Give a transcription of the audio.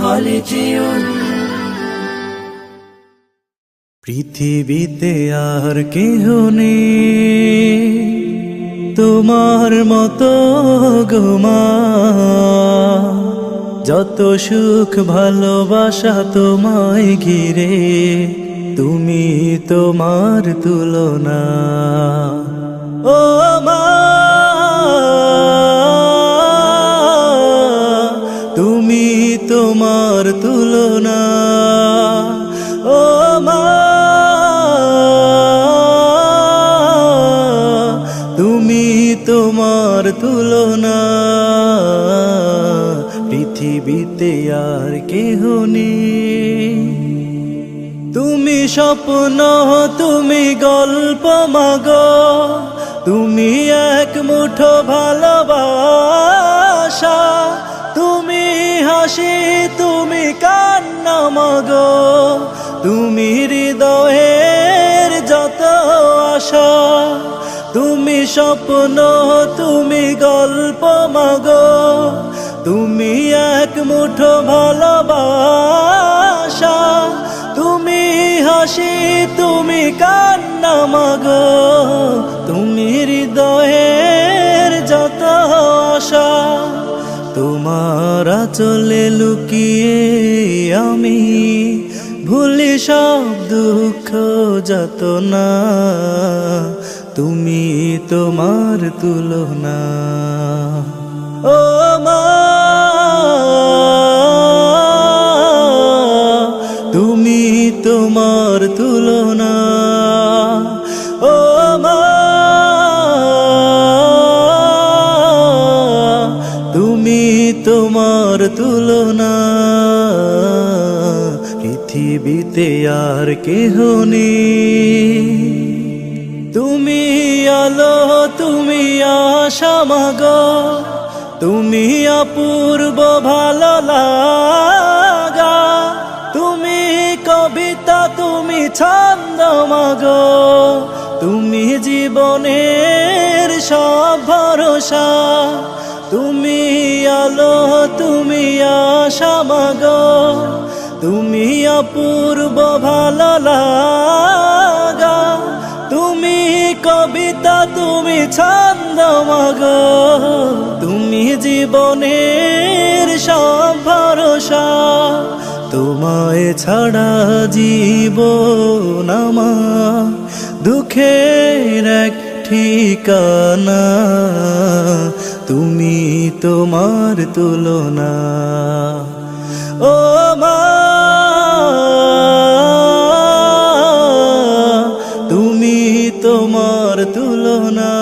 খালিজিউন। পৃথিবীতে আর কেহ নেই তোমার মতো গো মা, যত সুখ ভালোবাসা তোমায় ঘিরে, তুমি তোমার তুলনা। ও মা, তুমি তোমার তুলনা। ও মা, তুমি তোমার তুলনা। পৃথিবীতে আর কেহ নেই। তুমি স্বপ্ন, তুমি গল্প মাগো, তুমি এক মুঠো ভালোবাসা, তুমি হাসি, তুমি কান্না মাগো, তুমি হৃদয়ের যত আশা। তুমি স্বপ্ন, তুমি গল্প মাগো, তুমি এক মুঠো ভালোবাসা, তুমি হাসি, তুমি কান্না মাগো, তুমি হৃদয়ের যত আশা। তোমার আঁচলে লুকিয়ে আমি ভুলি সব দুঃখ যাতনা, তুমি তোমার তুলনা। ও মা, তুমি তোমার তুলনা। ও মা, তুমি তোমার তুলনা। পৃথিবীতে আর কেহ নেই। তুমি আলো, তুমি আশা মাগো, তুমি অপূর্ব ভালো লাগা, তুমি কবিতা, তুমি ছন্দ মাগো, তুমি জীবনের সব ভরসা। তুমি আলো, তুমি আশা মাগো, তুমি অপূর্ব ভালো লাগা, তুমি কবিতা, তুমি ছন্দ মাগো, তুমি জীবনের সব ভরসা। তোমায় ছাড়া জীবন আমার দুঃখের এক ঠিকানা, তুমি তোমার তুলনা। ও মা, তুমি তোমার তুলনা।